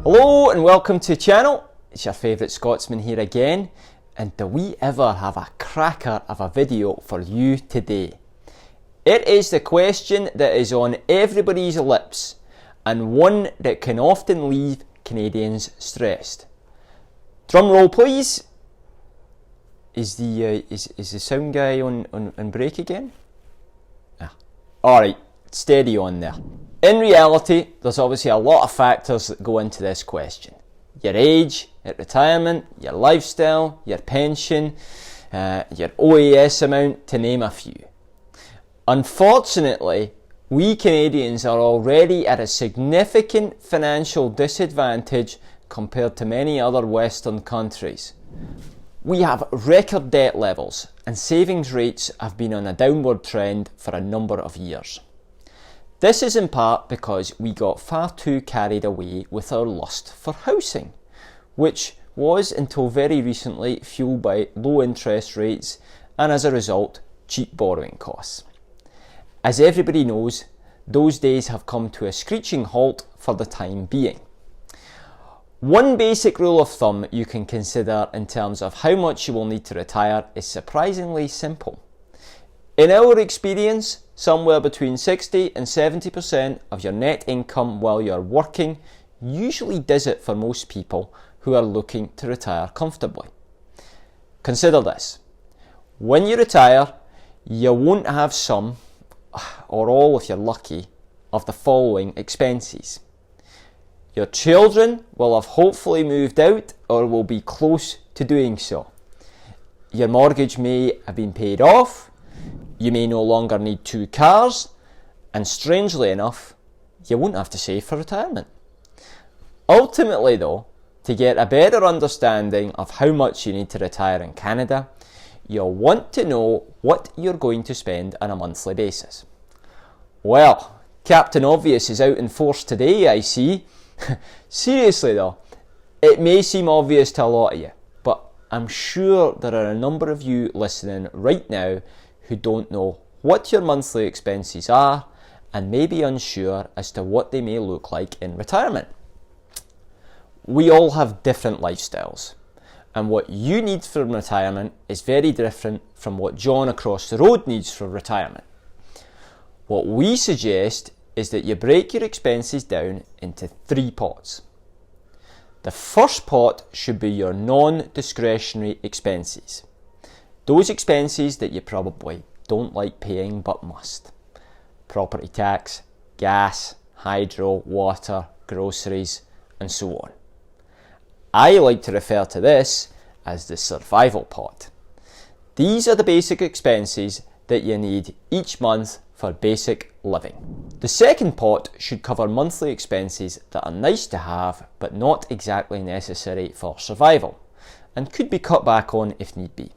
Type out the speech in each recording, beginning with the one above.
Hello and welcome to the channel. It's your favourite Scotsman here again, and do we ever have a cracker of a video for you today. It is the question that is on everybody's lips and one that can often leave Canadians stressed. Drum roll please. Is the sound guy on break again? Ah. Alright, steady on there. In reality, there's obviously a lot of factors that go into this question. Your age at retirement, your lifestyle, your pension, your OAS amount, to name a few. Unfortunately, we Canadians are already at a significant financial disadvantage compared to many other Western countries. We have record debt levels and savings rates have been on a downward trend for a number of years. This is in part because we got far too carried away with our lust for housing, which was until very recently fueled by low interest rates and as a result cheap borrowing costs. As everybody knows, those days have come to a screeching halt for the time being. One basic rule of thumb you can consider in terms of how much you will need to retire is surprisingly simple. In our experience, somewhere between 60 and 70% of your net income while you're working usually does it for most people who are looking to retire comfortably. Consider this. When you retire, you won't have some, or all if you're lucky, of the following expenses. Your children will have hopefully moved out or will be close to doing so. Your mortgage may have been paid off. You may no longer need 2 cars, and strangely enough, you won't have to save for retirement. Ultimately though, to get a better understanding of how much you need to retire in Canada, you'll want to know what you're going to spend on a monthly basis. Well, Captain Obvious is out in force today, I see. Seriously though, it may seem obvious to a lot of you, but I'm sure there are a number of you listening right now who don't know what your monthly expenses are and may be unsure as to what they may look like in retirement. We all have different lifestyles, and what you need for retirement is very different from what John across the road needs for retirement. What we suggest is that you break your expenses down into 3 pots. The first pot should be your non-discretionary expenses. Those expenses that you probably don't like paying but must. Property tax, gas, hydro, water, groceries, and so on. I like to refer to this as the survival pot. These are the basic expenses that you need each month for basic living. The second pot should cover monthly expenses that are nice to have but not exactly necessary for survival and could be cut back on if need be.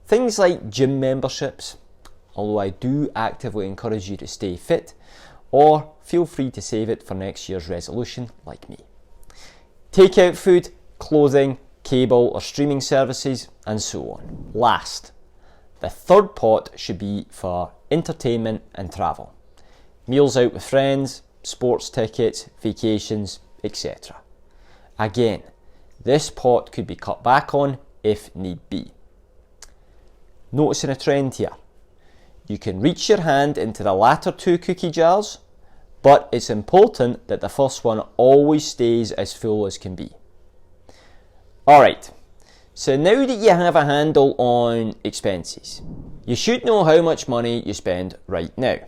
Things like gym memberships, although I do actively encourage you to stay fit, or feel free to save it for next year's resolution like me. Takeout food, clothing, cable or streaming services, and so on. Last, the third pot should be for entertainment and travel. Meals out with friends, sports tickets, vacations, etc. Again, this pot could be cut back on if need be. Noticing a trend here. You can reach your hand into the latter 2 cookie jars, but it's important that the first one always stays as full as can be. Alright, so now that you have a handle on expenses, you should know how much money you spend right now.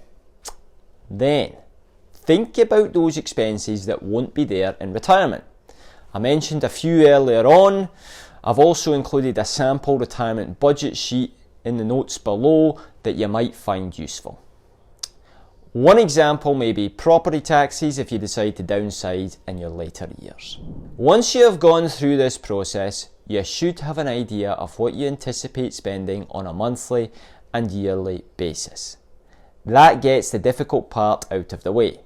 Then, think about those expenses that won't be there in retirement. I mentioned a few earlier on. I've also included a sample retirement budget sheet in the notes below that you might find useful. One example may be property taxes if you decide to downsize in your later years. Once you have gone through this process, you should have an idea of what you anticipate spending on a monthly and yearly basis. That gets the difficult part out of the way.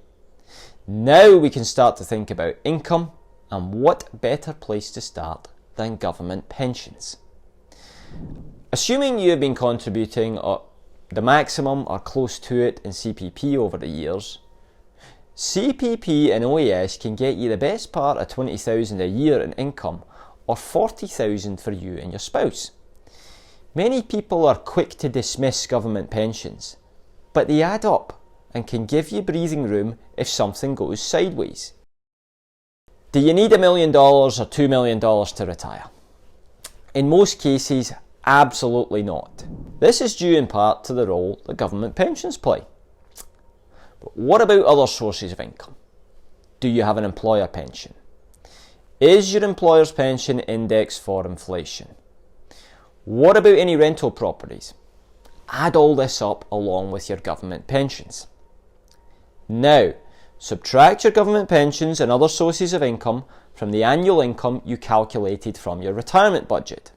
Now we can start to think about income, and what better place to start than government pensions. Assuming you have been contributing the maximum or close to it in CPP over the years, CPP and OAS can get you the best part of $20,000 a year in income, or $40,000 for you and your spouse. Many people are quick to dismiss government pensions, but they add up and can give you breathing room if something goes sideways. Do you need $1 million or $2 million to retire? In most cases, absolutely not. This is due in part to the role that government pensions play. But what about other sources of income? Do you have an employer pension? Is your employer's pension indexed for inflation? What about any rental properties? Add all this up along with your government pensions. Now, subtract your government pensions and other sources of income from the annual income you calculated from your retirement budget.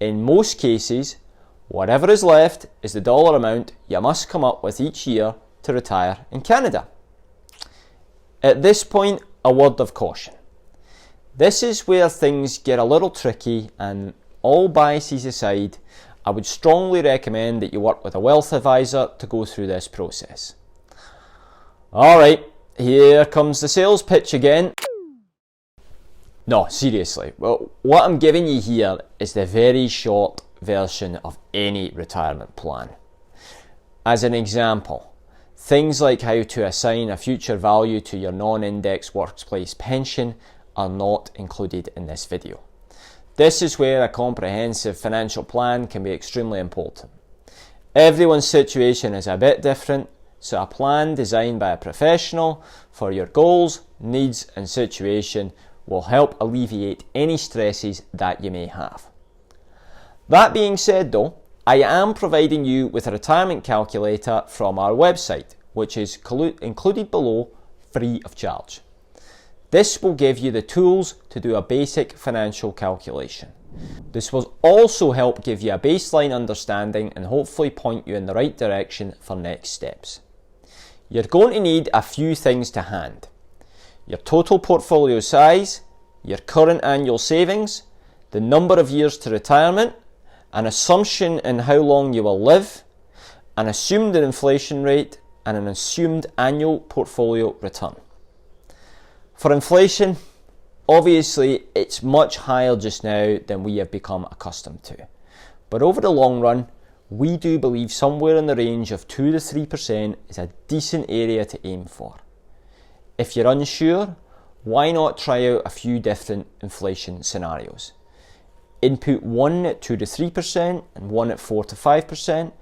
In most cases, whatever is left is the dollar amount you must come up with each year to retire in Canada. At this point, a word of caution. This is where things get a little tricky, and all biases aside, I would strongly recommend that you work with a wealth advisor to go through this process. Alright, here comes the sales pitch again. No, seriously, well, what I'm giving you here is the very short version of any retirement plan. As an example, things like how to assign a future value to your non-index workplace pension are not included in this video. This is where a comprehensive financial plan can be extremely important. Everyone's situation is a bit different, so a plan designed by a professional for your goals, needs and situation will help alleviate any stresses that you may have. That being said though, I am providing you with a retirement calculator from our website, which is included below free of charge. This will give you the tools to do a basic financial calculation. This will also help give you a baseline understanding and hopefully point you in the right direction for next steps. You're going to need a few things to hand: your total portfolio size, your current annual savings, the number of years to retirement, an assumption in how long you will live, an assumed inflation rate, and an assumed annual portfolio return. For inflation, obviously it's much higher just now than we have become accustomed to. But over the long run, we do believe somewhere in the range of 2 to 3% is a decent area to aim for. If you're unsure, why not try out a few different inflation scenarios? Input one at 2 to 3% and one at 4 to 5%,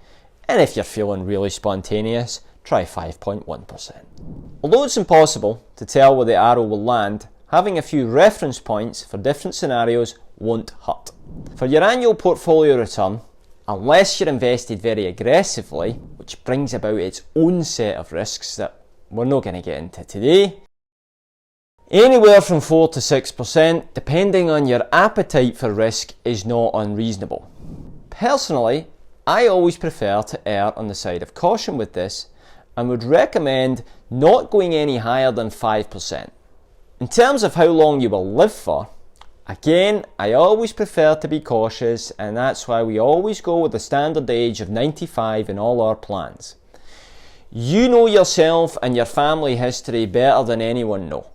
and if you're feeling really spontaneous, try 5.1%. Although it's impossible to tell where the arrow will land, having a few reference points for different scenarios won't hurt. For your annual portfolio return, unless you're invested very aggressively, which brings about its own set of risks that we're not going to get into today, anywhere from 4 to 6%, depending on your appetite for risk, is not unreasonable. Personally, I always prefer to err on the side of caution with this, and would recommend not going any higher than 5%. In terms of how long you will live for, again, I always prefer to be cautious, and that's why we always go with the standard age of 95 in all our plans. You know yourself and your family history better than anyone know.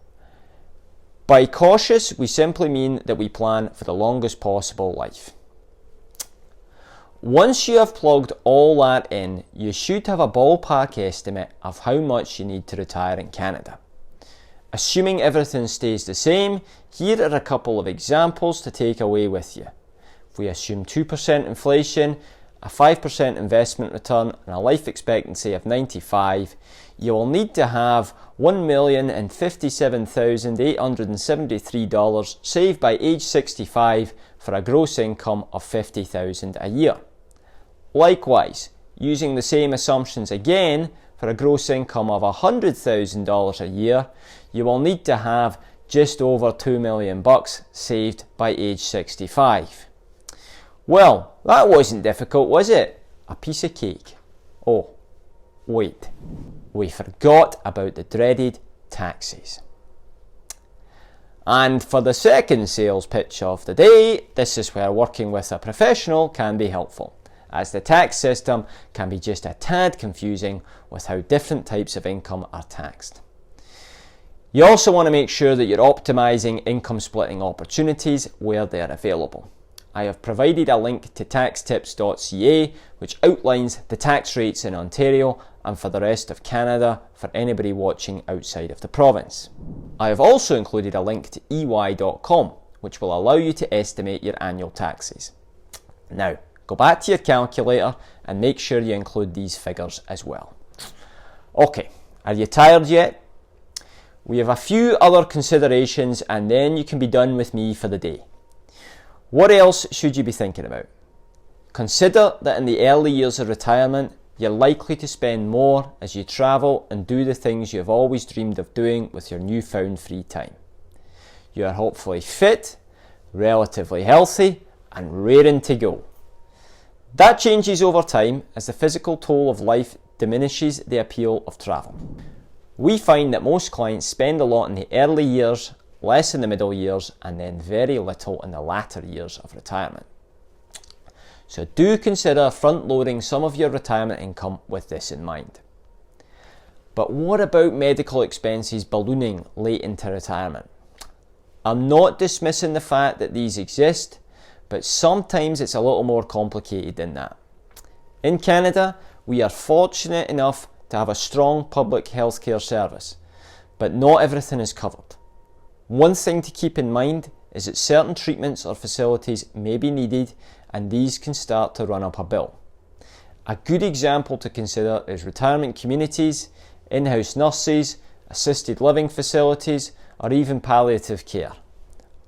By cautious, we simply mean that we plan for the longest possible life. Once you have plugged all that in, you should have a ballpark estimate of how much you need to retire in Canada. Assuming everything stays the same, here are a couple of examples to take away with you. If we assume 2% inflation, a 5% investment return and a life expectancy of 95, you will need to have $1,057,873 saved by age 65 for a gross income of $50,000 a year. Likewise, using the same assumptions again for a gross income of $100,000 a year, you will need to have just over $2 million saved by age 65. Well, that wasn't difficult, was it? A piece of cake. Oh, wait, we forgot about the dreaded taxes. And for the second sales pitch of the day, this is where working with a professional can be helpful, as the tax system can be just a tad confusing with how different types of income are taxed. You also want to make sure that you're optimising income splitting opportunities where they're available. I have provided a link to taxtips.ca which outlines the tax rates in Ontario and for the rest of Canada for anybody watching outside of the province. I have also included a link to ey.com which will allow you to estimate your annual taxes. Now, go back to your calculator and make sure you include these figures as well. Okay, are you tired yet? We have a few other considerations and then you can be done with me for the day. What else should you be thinking about? Consider that in the early years of retirement, you're likely to spend more as you travel and do the things you have always dreamed of doing with your newfound free time. You are hopefully fit, relatively healthy, and raring to go. That changes over time as the physical toll of life diminishes the appeal of travel. We find that most clients spend a lot in the early years, less in the middle years, and then very little in the latter years of retirement. So do consider front-loading some of your retirement income with this in mind. But what about medical expenses ballooning late into retirement? I'm not dismissing the fact that these exist, but sometimes it's a little more complicated than that. In Canada, we are fortunate enough to have a strong public healthcare service, but not everything is covered. One thing to keep in mind is that certain treatments or facilities may be needed and these can start to run up a bill. A good example to consider is retirement communities, in-house nurses, assisted living facilities, or even palliative care.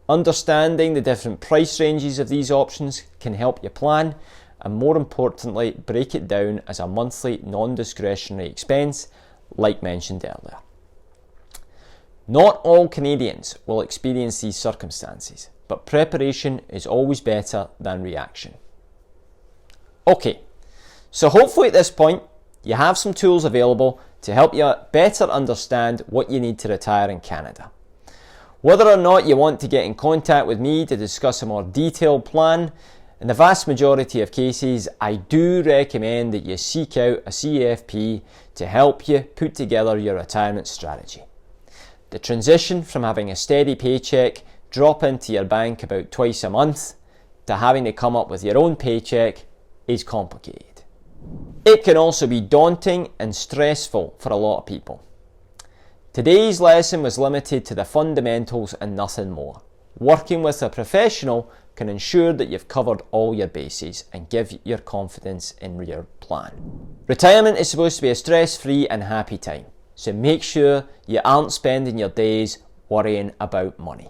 Understanding the different price ranges of these options can help you plan and, more importantly, break it down as a monthly non-discretionary expense like mentioned earlier. Not all Canadians will experience these circumstances, but preparation is always better than reaction. Okay, so hopefully at this point you have some tools available to help you better understand what you need to retire in Canada. Whether or not you want to get in contact with me to discuss a more detailed plan, in the vast majority of cases I do recommend that you seek out a CFP to help you put together your retirement strategy. The transition from having a steady paycheck drop into your bank about twice a month to having to come up with your own paycheck is complicated. It can also be daunting and stressful for a lot of people. Today's lesson was limited to the fundamentals and nothing more. Working with a professional can ensure that you've covered all your bases and give your confidence in your plan. Retirement is supposed to be a stress-free and happy time, so make sure you aren't spending your days worrying about money.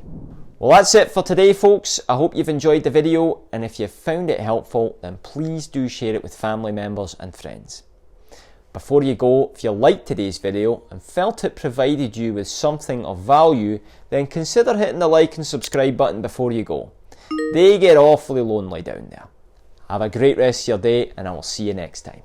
Well, that's it for today, folks. I hope you've enjoyed the video, and if you've found it helpful, then please do share it with family members and friends. Before you go, if you liked today's video and felt it provided you with something of value, then consider hitting the like and subscribe button before you go. They get awfully lonely down there. Have a great rest of your day, and I will see you next time.